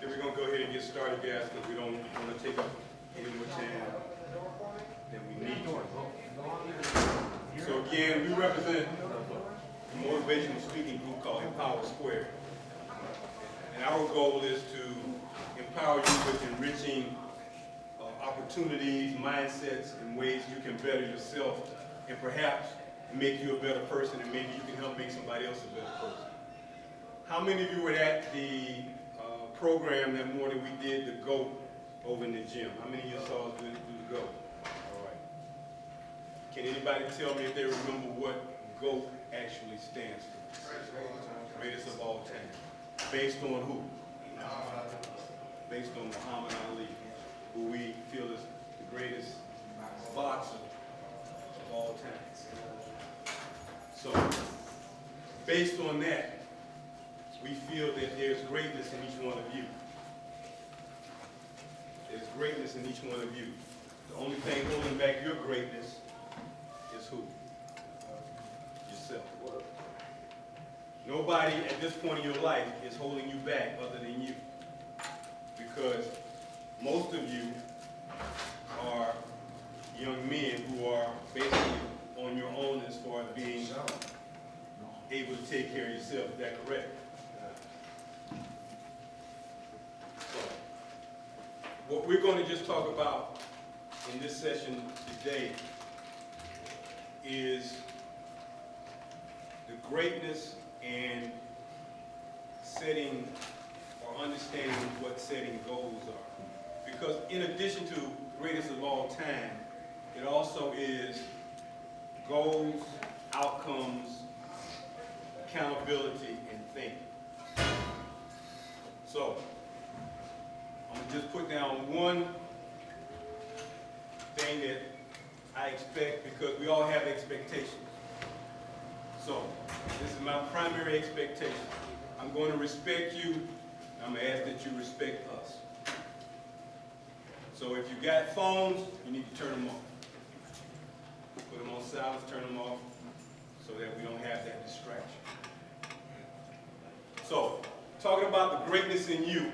Okay, we're going to go ahead and get started, guys, because we don't want to take up any more time than we need to. So again, we represent a motivational speaking group called Empower Square. And our goal is to empower you with enriching opportunities, mindsets, and ways you can better yourself and perhaps make you a better person, and maybe you can help make somebody else a better person. How many of you were at the program that morning we did the GOAT over in the gym? How many of you saw us do the GOAT? All right. Can anybody tell me if they remember what GOAT actually stands for? Greatest of all time. Based on who? Based on Muhammad Ali, who we feel is the greatest boxer of all time. So, based on that, we feel that there's greatness in each one of you. There's greatness in each one of you. The only thing holding back your greatness is who? Yourself. Nobody at this point in your life is holding you back other than you. Because most of you are young men who are basically on your own as far as being able to take care of yourself. Is that correct? So, what we're going to just talk about in this session today is the greatness and setting or understanding what setting goals are. Because in addition to greatest of all time, it also is goals, outcomes, accountability, and thinking. So, I'm going to just put down one thing that I expect, because we all have expectations. So, this is my primary expectation. I'm going to respect you, and I'm going to ask that you respect us. So if you got phones, you need to turn them off. Put them on silence, turn them off, so that we don't have that distraction. So, talking about the greatness in you,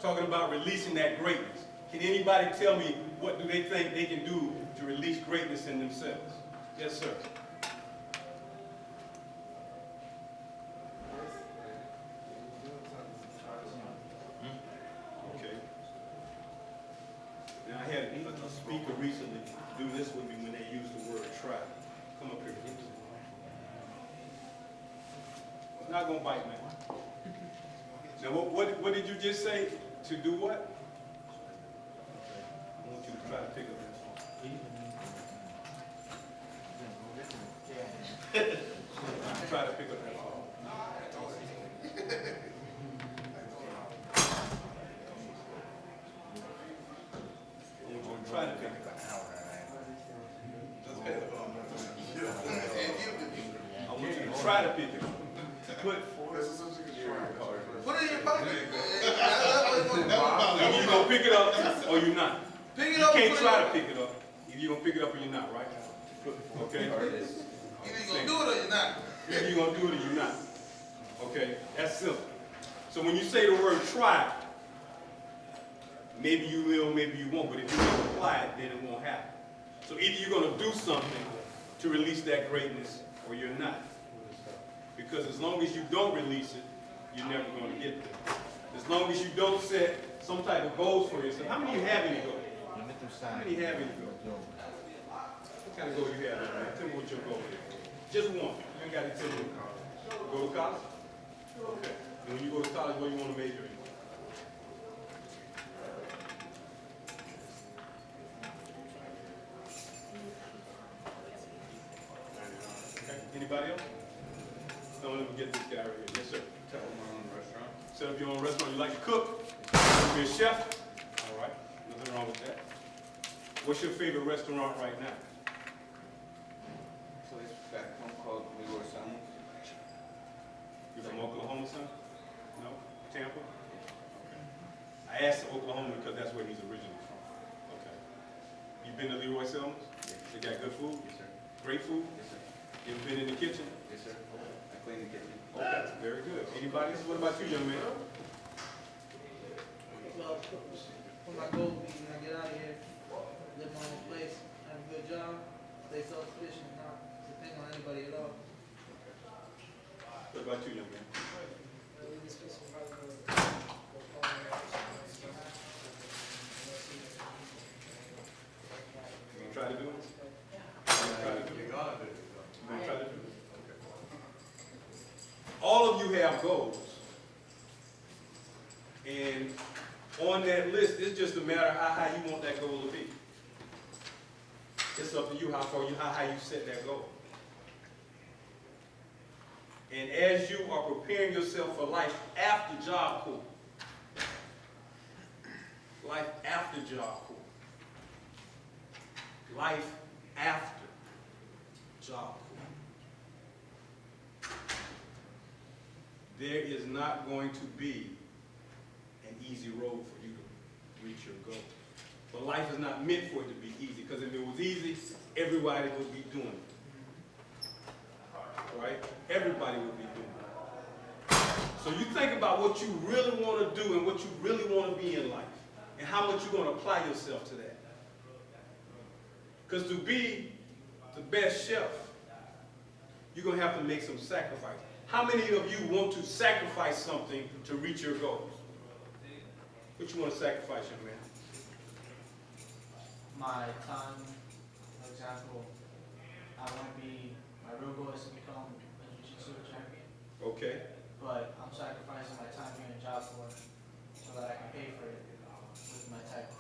talking about releasing that greatness. Can anybody tell me what do they think they can do to release greatness in themselves? Yes, sir. Okay. Now, I had a speaker recently do this with me when they used the word try. Come up here. It's not going to bite, man. Now, what did you just say? To do what? I want you to try to pick up that phone. Try to pick up that phone. Try to pick it up. I want you to try to pick it up. Put it in your pocket. either you're going to pick it up or you're not. Pick it You up. can't try to pick it up. Either you're going to pick it up or you're not, right? Okay? Either you're going to do it or you're not. Either you're going to do it or you're not. Okay? That's simple. So when you say the word try, maybe you will, maybe you won't, but if you don't apply it, then it won't happen. So either you're going to do something to release that greatness or you're not. Because as long as you don't release it, you're never going to get there. As long as you don't set some type of goals for yourself. How many of you have any goals? How many have any goals? What kind of goal you have, man? Tell me what your goal is. Just one. You ain't got to tell me. Go to college? Okay. And when you go to college, what do you want to major in? Okay. Anybody else? Don't let me get this guy right here. Yes, sir. Set up my own restaurant. Set up your own restaurant. You like to cook? You want to be a chef? All right. Nothing wrong with that. What's your favorite restaurant right now? Place back home called Leroy Salmon. You from Oklahoma, son? No? Tampa? Okay. I asked Oklahoma because that's where he's originally from. Okay. You been to Leroy Selmans? Yes. They got good food? Yes, sir. Great food? Yes, sir. You ever been in the kitchen? Yes, sir. I clean the kitchen. Okay, very good. Anybody else? What about you, young man? my goal will be when I get out of here, live my own place, have a good job, stay self-sufficient, not depend on anybody at all. What about you, young man? You gonna try to do it? You gonna try to do it? You gonna try to do it? Okay. All of you have goals. And on that list, it's just a matter of how high you want that goal to be. It's up to you how high you set that goal. And as you are preparing yourself for life after Job Corps, life after Job Corps, life after Job Corps, there is not going to be an easy road for you to reach your goal. But life is not meant for it to be easy, because if it was easy, everybody would be doing it. Right? Everybody would be doing it. So you think about what you really want to do and what you really want to be in life, and how much you're going to apply yourself to that. Because to be the best chef, you're going to have to make some sacrifice. How many of you want to sacrifice something to reach your goals? What you want to sacrifice, young man? My time, for example, I want to be, my real goal is to become a jiu-jitsu champion, Okay. but I'm sacrificing my time here in Job Corps so that I can pay for it with my tech,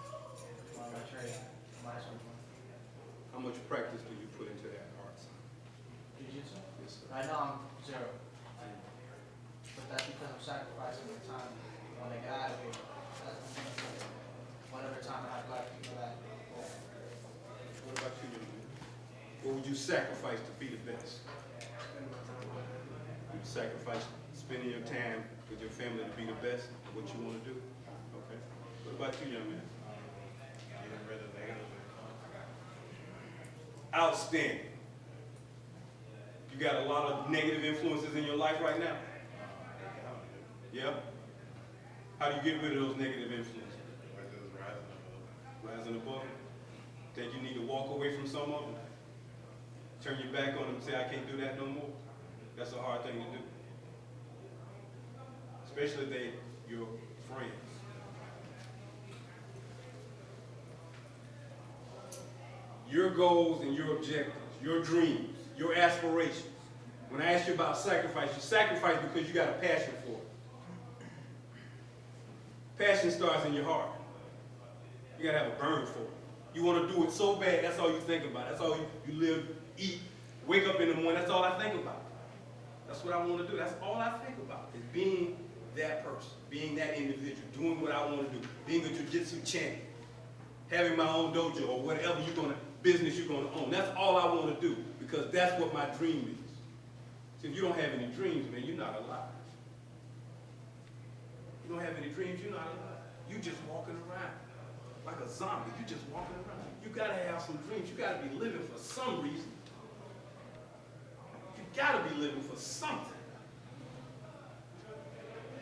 my trade, my something. How much practice do you put into that art? Jiu-jitsu? Yes, sir. Right now I'm 0. But that's because I'm sacrificing my time when I get out of here. Whatever time I have left to go back. What about you, young man? What would you sacrifice to be the best? Would you sacrifice spending your time with your family to be the best at what you want to do? Okay. What about you, young man? Outstanding. You got a lot of negative influences in your life right now? Yeah? How do you get rid of those negative influences? Rising above them. Think you need to walk away from some of them? Turn your back on them and say, I can't do that no more? That's a hard thing to do. Especially if they're your friends. Your goals and your objectives, your dreams, your aspirations. When I ask you about sacrifice, you sacrifice because you got a passion for it. Passion starts in your heart. You got to have a burn for it. You want to do it so bad, that's all you think about. That's all you live, eat, wake up in the morning, that's all I think about. That's what I want to do. That's all I think about, is being that person, being that individual, doing what I want to do, being a jiu-jitsu champion, having my own dojo or whatever business you're going to own. That's all I want to do, because that's what my dream is. So if you don't have any dreams, man, you're not alive. You don't have any dreams, you're not alive. You're just walking around like a zombie. You're just walking around. You got to have some dreams. You got to be living for some reason. You got to be living for something.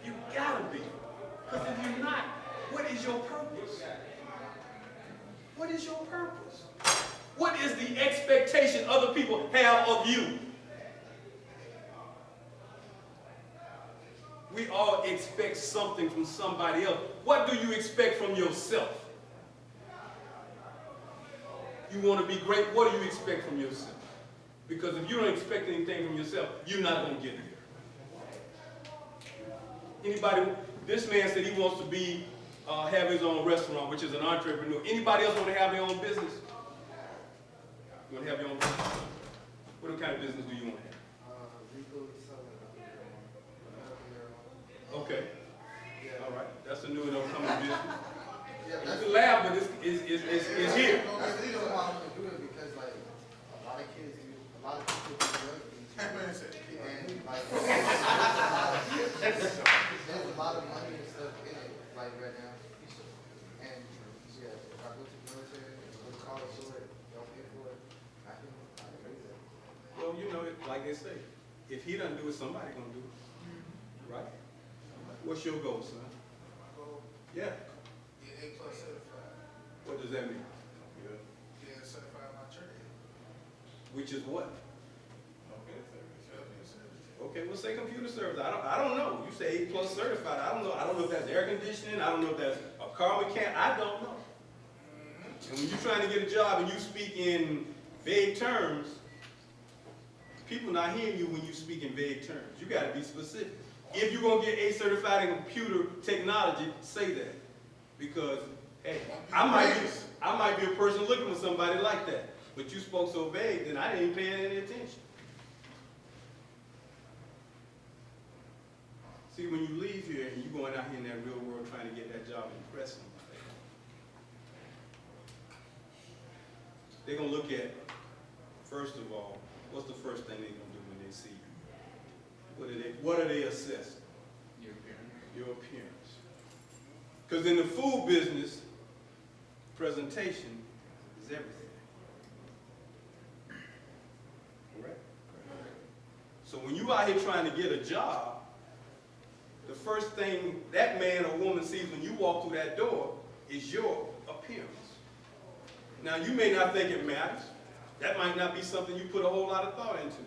You got to be. Because if you're not, what is your purpose? What is your purpose? What is the expectation other people have of you? We all expect something from somebody else. What do you expect from yourself? You want to be great, what do you expect from yourself? Because if you don't expect anything from yourself, you're not going to get there. Anybody, this man said he wants to be, have his own restaurant, which is an entrepreneur. Anybody else want to have their own business? You want to have your own business? What kind of business do you want to have? Okay. All right. That's a new and upcoming business. You can laugh, but it's here. The reason why I'm gonna do it because like a lot of kids do, a lot of people do drugs and like there's a lot of money and stuff in it like right now. And yeah, if I go to the military, go to college for it, don't pay for it, I can raise it. Well, you know, like they say, if he doesn't do it, somebody gonna do it. Right? What's your goal, son? Yeah. that mean? Being certified in my trade. Which is what? Computer service. Okay, we'll say computer service. I don't know. You say A+ certified. I don't know. I don't know if that's air conditioning. I don't know if that's a car mechanic. I don't know. And when you're trying to get a job and you speak in vague terms, people not hearing you when you speak in vague terms. You got to be specific. If you're going to get A certified in computer technology, say that. Because, hey, I might be a person looking for somebody like that. But you spoke so vague, then I didn't pay any attention. See, when you leave here and you're going out here in that real world trying to get that job and impress somebody, they're going to look at, first of all, what's the first thing they're going to do when they see you? What are they assessing? Your appearance. Your appearance. Because in the food business, presentation is everything. Correct? So when you out here trying to get a job, the first thing that man or woman sees when you walk through that door is your appearance. Now, you may not think it matters. That might not be something you put a whole lot of thought into.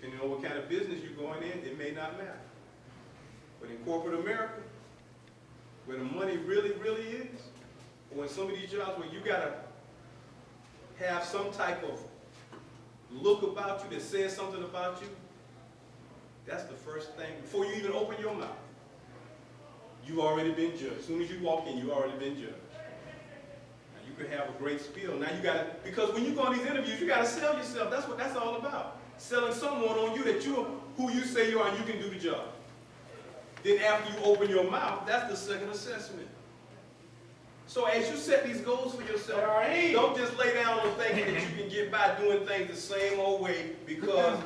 Depending on what kind of business you're going in, it may not matter. But in corporate America, where the money really, really is, or in some of these jobs where you got to have some type of look about you that says something about you, that's the first thing. Before you even open your mouth, you've already been judged. As soon as you walk in, you've already been judged. Now, you can have a great spiel. Now you got to, because when you go on these interviews, you got to sell yourself. That's what that's all about. Selling someone on you that you're who you say you are and you can do the job. Then after you open your mouth, that's the second assessment. So as you set these goals for yourself, don't just lay down on thinking that you can get by doing things the same old way, because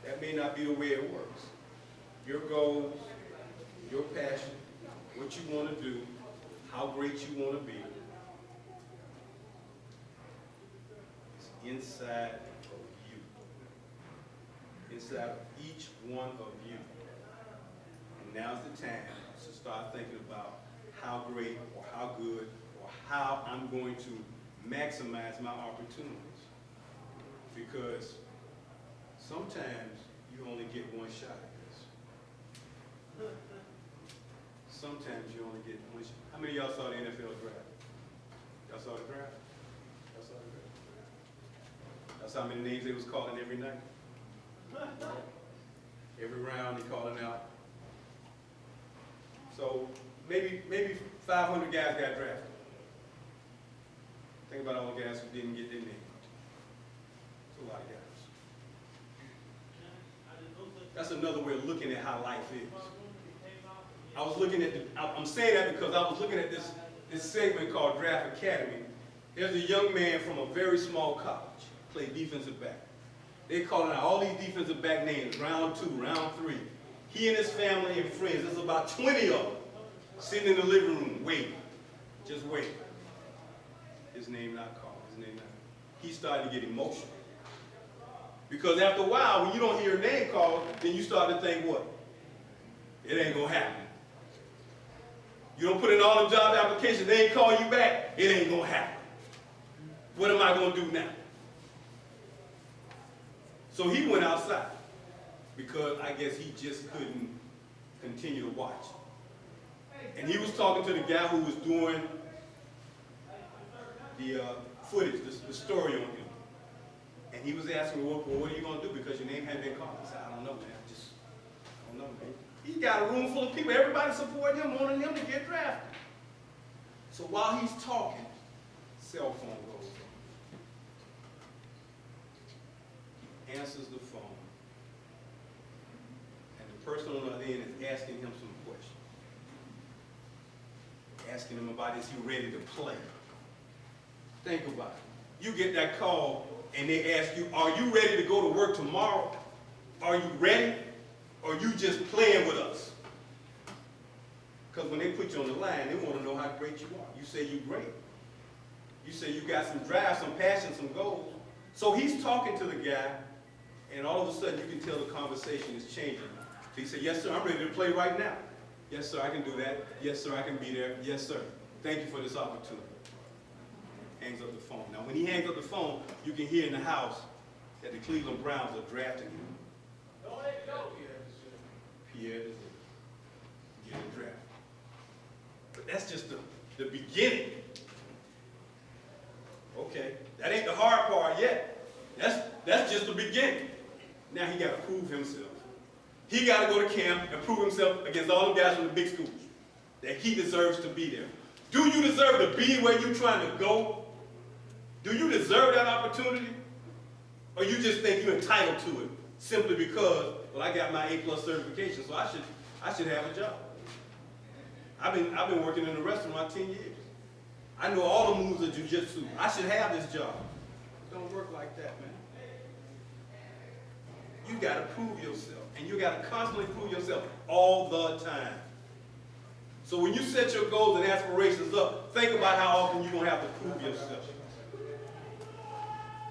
that may not be the way it works. Your goals, your passion, what you want to do, how great you want to be, is inside of you. Inside of each one of you. And now's the time to start thinking about how great or how good or how I'm going to maximize my opportunities. Because sometimes you only get one shot at this. Sometimes you only get one shot. How many of y'all saw the NFL draft? Y'all saw the draft? Y'all saw the draft? That's how many names they was calling every night. Every round they calling out. So maybe 500 guys got drafted. Think about all the guys who didn't get their name. It's a lot of guys. That's another way of looking at how life is. I was looking at I'm saying that because I was looking at this segment called Draft Academy. There's a young man from a very small college, played defensive back. They calling out all these defensive back names, round 2, round 3. He and his family and friends, there's about 20 of them, sitting in the living room, waiting, just waiting. His name not called, his name not. He started to get emotional. Because after a while, when you don't hear your name called, then you start to think, what? It ain't gonna happen. You don't put in all the job applications, they ain't call you back, it ain't gonna happen. What am I gonna do now? So he went outside, because I guess he just couldn't continue to watch. And he was talking to the guy who was doing the footage, the story on him. And he was asking, well, what are you going to do because your name hadn't been called? I said, I don't know, man. I don't know, man. He got a room full of people. Everybody supporting him, wanting him to get drafted. So while he's talking, cell phone goes on. He answers the phone. And the person on the other end is asking him some questions. Asking him about, is he ready to play? Think about it. You get that call and they ask you, are you ready to go to work tomorrow? Are you ready? Or are you just playing with us? Because when they put you on the line, they want to know how great you are. You say you're great. You say you got some drive, some passion, some goals. So he's talking to the guy, and all of a sudden you can tell the conversation is changing. So he said, yes, sir, I'm ready to play right now. Yes, sir, I can do that. Yes, sir, I can be there. Yes, sir. Thank you for this opportunity. Hangs up the phone. Now, when he hangs up the phone, you can hear in the house that the Cleveland Browns are drafting him. Pierre is getting drafted. But that's just the beginning. Okay, that ain't the hard part yet. That's just the beginning. Now he got to prove himself. He got to go to camp and prove himself against all the guys from the big schools that he deserves to be there. Do you deserve to be where you're trying to go? Do you deserve that opportunity? Or you just think you're entitled to it simply because, well, I got my A+ certification, so I should have a job. I've been working in the restaurant 10 years. I know all the moves of jiu-jitsu. I should have this job. It don't work like that, man. You got to prove yourself, and you got to constantly prove yourself all the time. So when you set your goals and aspirations up, think about how often you're going to have to prove yourself.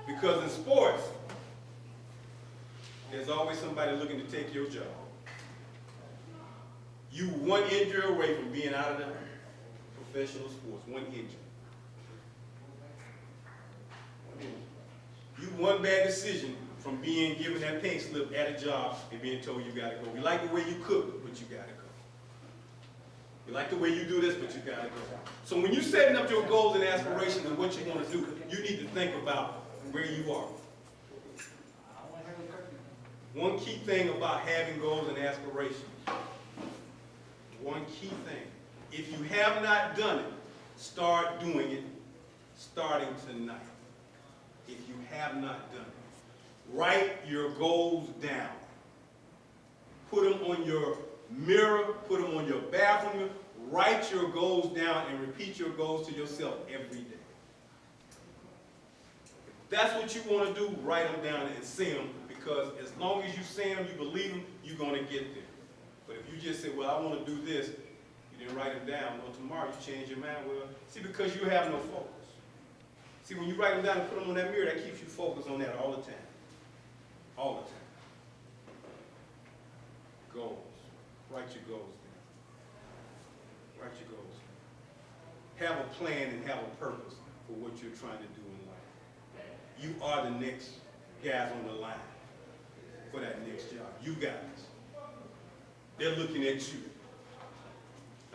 Because in sports, there's always somebody looking to take your job. You one injury away from being out of the professional sports. One injury. You one bad decision from being given that pink slip at a job and being told you got to go. We like the way you cook, but you got to go. We like the way you do this, but you got to go. So when you're setting up your goals and aspirations and what you want to do, you need to think about where you are. One key thing about having goals and aspirations, one key thing, if you have not done it, start doing it starting tonight. If you have not done it, write your goals down. Put them on your mirror, put them on your bathroom mirror. Write your goals down and repeat your goals to yourself every day. If that's what you want to do, write them down and say them, because as long as you say them, you believe them, you're going to get there. But if you just say, well, I want to do this, you didn't write them down, well, tomorrow you change your mind. Well, see, because you have no focus. See, when you write them down and put them on that mirror, that keeps you focused on that all the time. All the time. Goals. Write your goals down. Write your goals down. Have a plan and have a purpose for what you're trying to do in life. You are the next guys on the line for that next job. You guys. They're looking at you.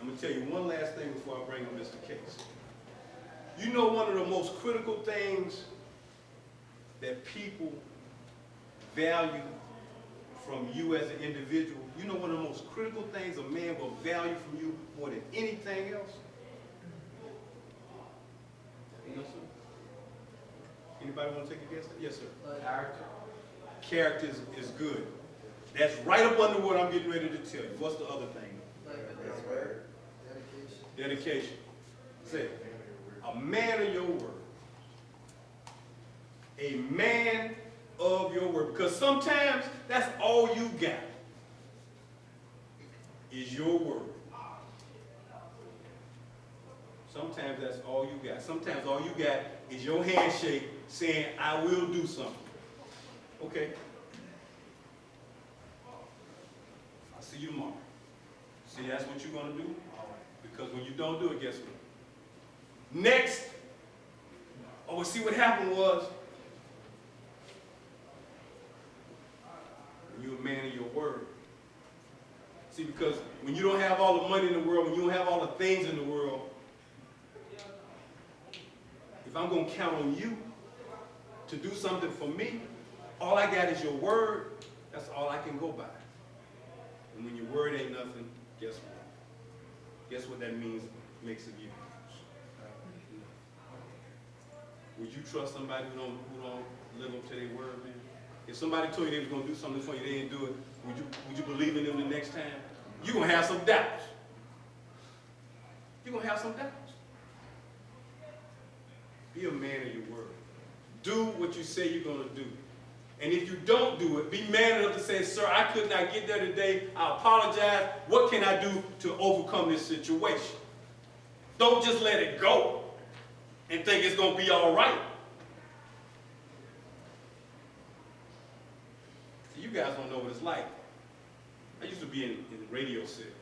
I'm going to tell you one last thing before I bring on Mr. Case. You know one of the most critical things that people value from you as an individual, you know one of the most critical things a man will value from you more than anything else? You know, sir? Anybody want to take a guess? Yes, sir. Character. Character is good. That's right up under what I'm getting ready to tell you. What's the other thing? Dedication. Dedication. Say it. A man of your word. A man of your word. Because sometimes that's all you got is your word. Sometimes that's all you got. Sometimes all you got is your handshake saying, I will do something. Okay. I'll see you tomorrow. See, that's what you're going to do? Because when you don't do it, guess what? Next, oh, well, see what happened was, when you're a man of your word. See, because when you don't have all the money in the world, when you don't have all the things in the world, if I'm going to count on you to do something for me, all I got is your word. That's all I can go by. And when your word ain't nothing, guess what? Guess what that means, makes of you? Would you trust somebody who don't live up to their word, man? If somebody told you they was going to do something for you, they didn't do it, would you believe in them the next time? You're going to have some doubts. You're going to have some doubts. Be a man of your word. Do what you say you're going to do. And if you don't do it, be man enough to say, sir, I could not get there today. I apologize. What can I do to overcome this situation? Don't just let it go and think it's going to be all right. See, you guys don't know what it's like. I used to be in radio sales.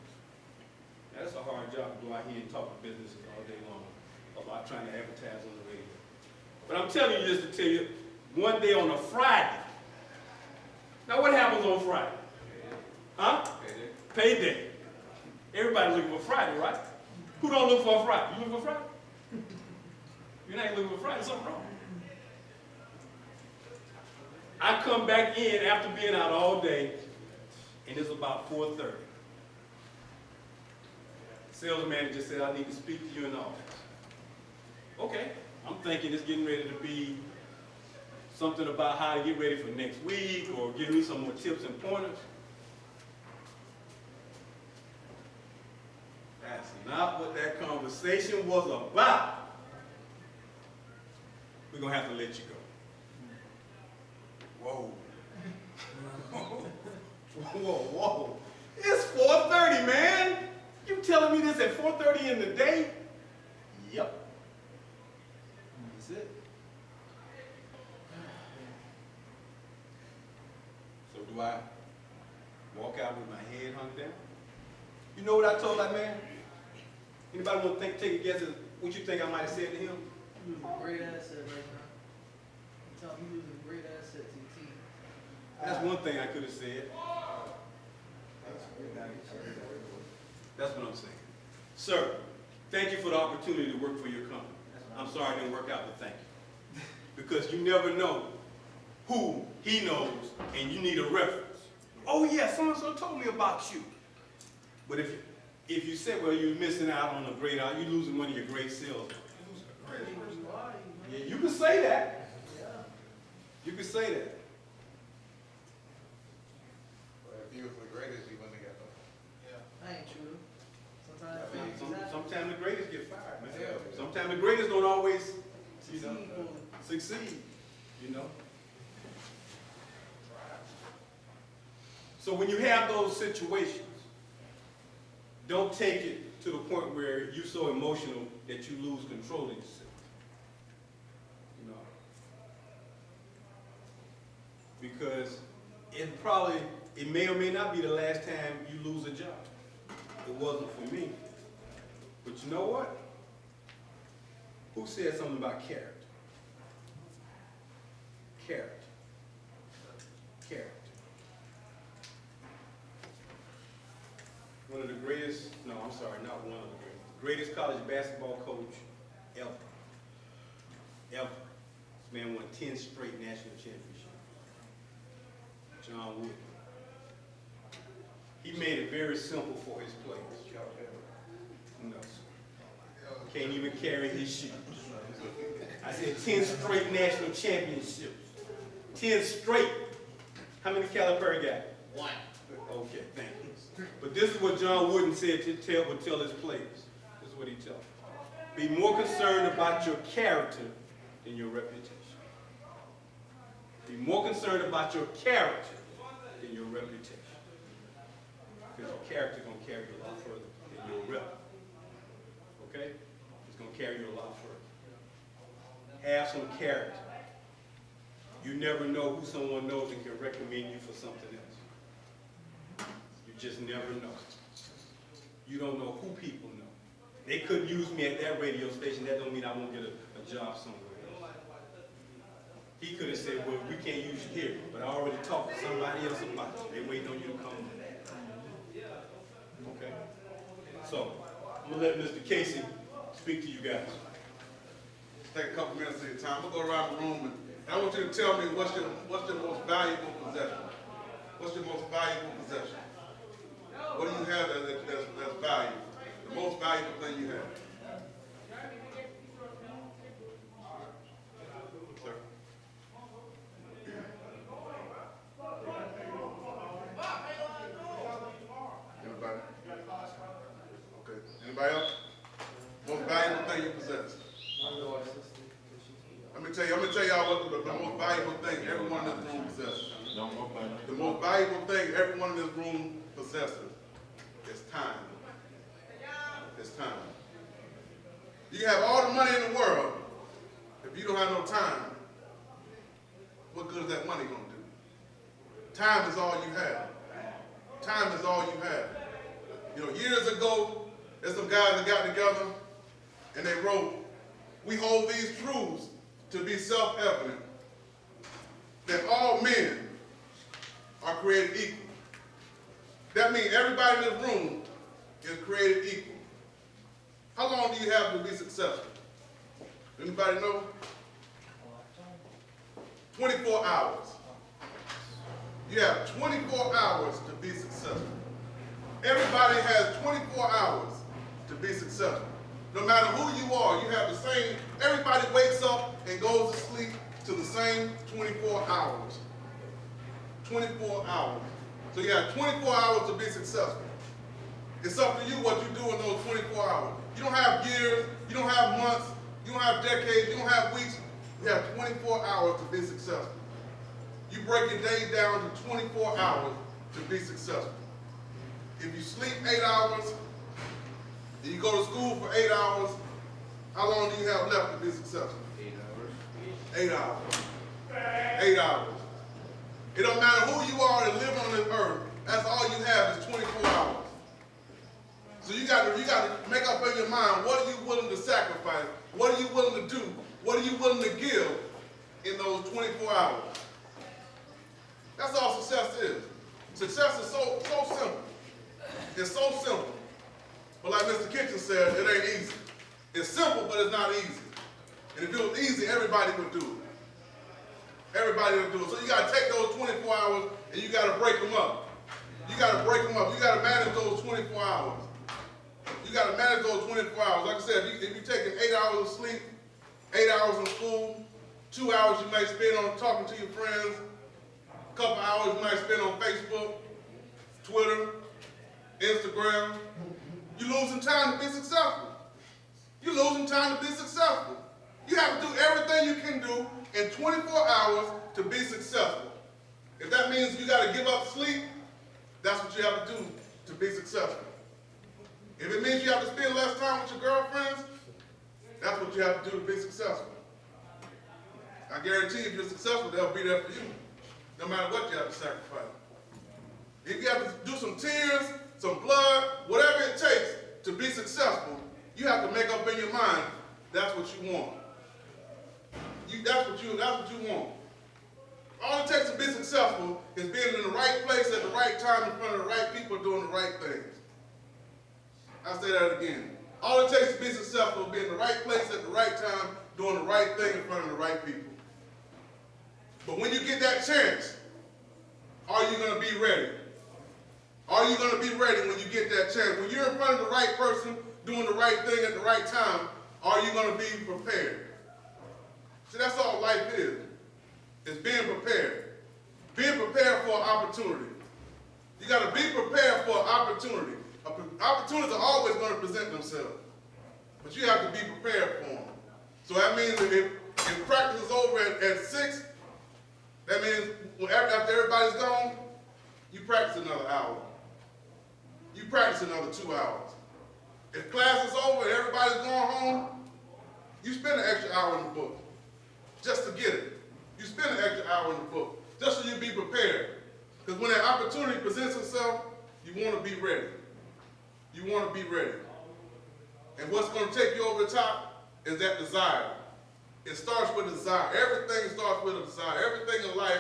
That's a hard job to go out here and talk to businesses all day long about trying to advertise on the radio. But I'm telling you this to tell you, one day on a Friday. Now what happens on Friday? Huh? Payday. Payday. Everybody's looking for Friday, right? Who don't look for a Friday? You look for Friday? You're not looking for Friday, something wrong. I come back in after being out all day, and it's about 4:30. Sales manager said, I need to speak to you in the office. Okay, I'm thinking it's getting ready to be something about how to get ready for next week or give me some more tips and pointers. That's not what that conversation was about. We're going to have to let you go. Whoa. Whoa, whoa. It's 4:30, man. You telling me this at 4:30 in the day? Yep. That's it. So do I walk out with my head hung down? You know what I told that man? Anybody want to take a guess at what you think I might have said to him? You losing a great asset right now. I'm telling you, losing a great asset to your team. That's one thing I could have said. That's what I'm saying. Sir, thank you for the opportunity to work for your company. I'm sorry it didn't work out, but thank you. Because you never know who he knows and you need a reference. Oh yeah, so-and-so told me about you. But if you say, well, you're missing out on a great out, you're losing one of your great sales. Yeah, you can say that. You can say that. But if he was the greatest, he wouldn't have got no. That ain't true. Sometimes I mean, things happen. sometimes the greatest get fired, man. Yeah. Sometimes the greatest don't always, you know, Succeed fully. succeed, you know. So when you have those situations, don't take it to the point where you're so emotional that you lose control of yourself. You know. Because it may or may not be the last time you lose a job. It wasn't for me. But you know what? Who said something about character? Character. Character. One of the greatest, no, I'm sorry, not one of the greatest college basketball coach ever. Ever. This man won 10 straight national championships. John Wooden. He made it very simple for his players. No, sir. Can't even carry his shoes. I said 10 straight national championships. 10 straight. How many Calipari got? One. Okay, thank you. But this is what John Wooden said would tell his players. This is what he tells them. Be more concerned about your character than your reputation. Be more concerned about your character than your reputation. Because your character is going to carry you a lot further than your rep. Okay? It's going to carry you a lot further. Have some character. You never know who someone knows and can recommend you for something else. You just never know. You don't know who people know. They couldn't use me at that radio station. That don't mean I won't get a job somewhere else. He could have said, well, we can't use you here, but I already talked to somebody else about you. They waiting on you to come. Okay? So, I'm going to let Mr. Casey speak to you guys. Take a couple minutes of your time. We'll go around the room and I want you to tell me what's your most valuable possession. What's your most valuable possession? What do you have that's valuable? The most valuable thing you have. Sir? Anybody? Okay. Anybody else? Most valuable thing you possess. I'm gonna tell y'all what the most valuable thing everyone in this room possesses. The most valuable thing everyone in this room possesses is time. It's time. You can have all the money in the world. If you don't have no time, what good is that money gonna do? Time is all you have. Time is all you have. You know, years ago, There's some guys that got together and they wrote, "We hold these truths to be self-evident, that all men are created equal." That means everybody in this room is created equal. How long do you have to be successful? Anybody know? 24 hours. You have 24 hours to be successful. Everybody has 24 hours to be successful. No matter who you are, you have the same, everybody wakes up and goes to sleep to the same 24 hours. 24 hours. So you have 24 hours to be successful. It's up to you what you do in those 24 hours. You don't have years, you don't have months, you don't have decades, you don't have weeks. You have 24 hours to be successful. You break your day down to 24 hours to be successful. If you sleep 8 hours, and you go to school for 8 hours, how long do you have left to be successful? 8 hours. 8 hours. 8 hours. It don't matter who you are and live on this earth, that's all you have is 24 hours. So you got to make up in your mind, what are you willing to sacrifice? What are you willing to do? What are you willing to give in those 24 hours? That's all success is. Success is so simple. It's so simple. But like Mr. Kitchings said, it ain't easy. It's simple, but it's not easy. And if it was easy, everybody would do it. Everybody would do it. So you got to take those 24 hours and you got to break them up. You got to break them up. You got to manage those 24 hours. You got to manage those 24 hours. Like I said, if you're taking 8 hours of sleep, 8 hours in school, 2 hours you might spend on talking to your friends, a couple hours you might spend on Facebook, Twitter, Instagram. You're losing time to be successful. You're losing time to be successful. You have to do everything you can do in 24 hours to be successful. If that means you got to give up sleep, that's what you have to do to be successful. If it means you have to spend less time with your girlfriends, that's what you have to do to be successful. I guarantee if you're successful, they'll be there for you, no matter what you have to sacrifice. If you have to do some tears, some blood, whatever it takes to be successful, you have to make up in your mind that's what you want. That's what you want. All it takes to be successful is being in the right place at the right time in front of the right people doing the right things. I'll say that again. All it takes to be successful is being in the right place at the right time doing the right thing in front of the right people. But when you get that chance, are you going to be ready? Are you going to be ready when you get that chance? When you're in front of the right person doing the right thing at the right time, are you going to be prepared? See, that's all life is. It's being prepared. Being prepared for an opportunity. You got to be prepared for an opportunity. Opportunities are always going to present themselves. But you have to be prepared for them. So that means that if practice is over at 6, that means after everybody's gone, you practice another hour. You practice another 2 hours. If class is over and everybody's going home, you spend an extra hour in the book just to get it. You spend an extra hour in the book just so you be prepared. Because when that opportunity presents itself, you want to be ready. You want to be ready. And what's going to take you over the top is that desire. It starts with a desire. Everything starts with a desire. Everything in life,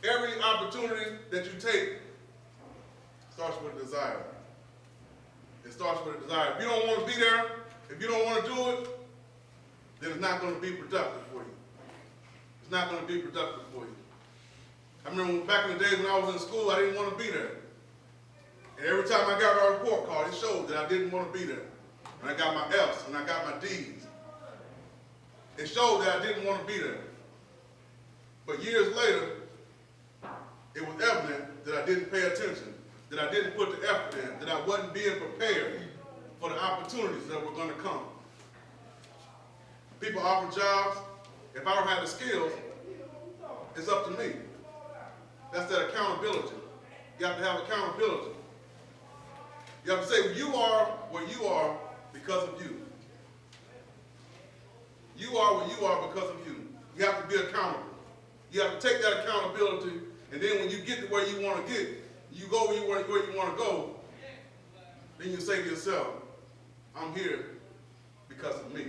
every opportunity that you take starts with a desire. It starts with a desire. If you don't want to be there, if you don't want to do it, then it's not going to be productive for you. It's not going to be productive for you. I remember back in the days when I was in school, I didn't want to be there. And every time I got my report card, it showed that I didn't want to be there. And I got my F's and I got my D's. It showed that I didn't want to be there. But years later, it was evident that I didn't pay attention, that I didn't put the effort in, that I wasn't being prepared for the opportunities that were going to come. People offer jobs. If I don't have the skills, it's up to me. That's that accountability. You have to have accountability. You have to say, you are where you are because of you. You are where you are because of you. You have to be accountable. You have to take that accountability, and then when you get to where you want to get, you go where you want to go, then you say to yourself, I'm here because of me.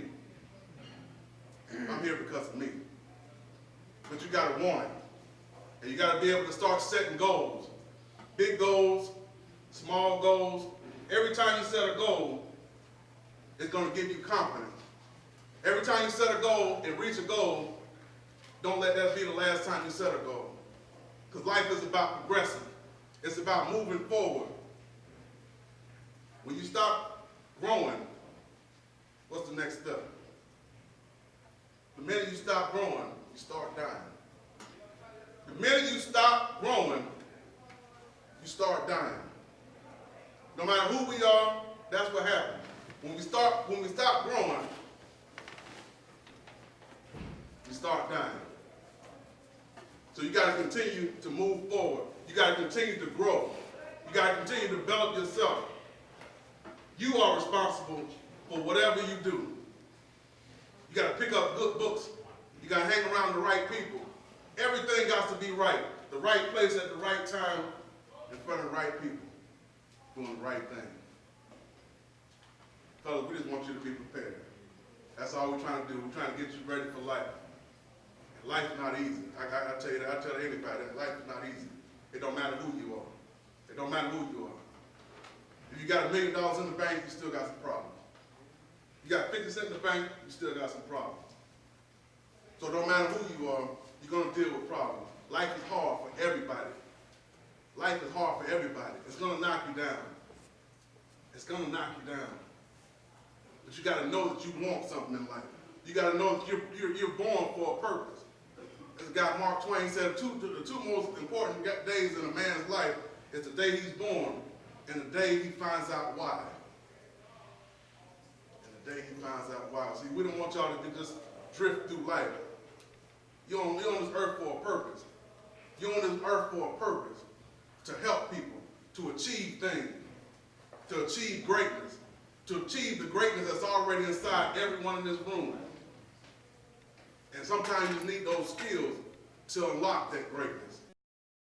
I'm here because of me. But you gotta want it. And you gotta be able to start setting goals. Big goals, small goals. Every time you set a goal, it's gonna give you confidence. Every time you set a goal and reach a goal, don't let that be the last time you set a goal. Because life is about progressing. It's about moving forward. When you stop growing, what's the next step? The minute you stop growing, you start dying. The minute you stop growing, you start dying. No matter who we are, that's what happens. When we stop growing, we start dying. So you got to continue to move forward. You got to continue to grow. You got to continue to develop yourself. You are responsible for whatever you do. You got to pick up good books. You got to hang around the right people. Everything got to be right. The right place at the right time, in front of the right people, doing the right thing. Fellas, we just want you to be prepared. That's all we're trying to do. We're trying to get you ready for life. And life is not easy. I tell you that. I tell anybody that life is not easy. It don't matter who you are. It don't matter who you are. If you got $1 million in the bank, you still got some problems. You got 50 cents in the bank, you still got some problems. So it don't matter who you are, you're going to deal with problems. Life is hard for everybody. Life is hard for everybody. It's going to knock you down. It's going to knock you down. But you got to know that you want something in life. You got to know that you're born for a purpose. As the guy Mark Twain said, the two most important days in a man's life is the day he's born and the day he finds out why. And the day he finds out why. See, we don't want y'all to just drift through life. You're on this earth for a purpose. You're on this earth for a purpose. To help people, to achieve things, to achieve greatness, to achieve the greatness that's already inside everyone in this room. And sometimes you need those skills to unlock that greatness.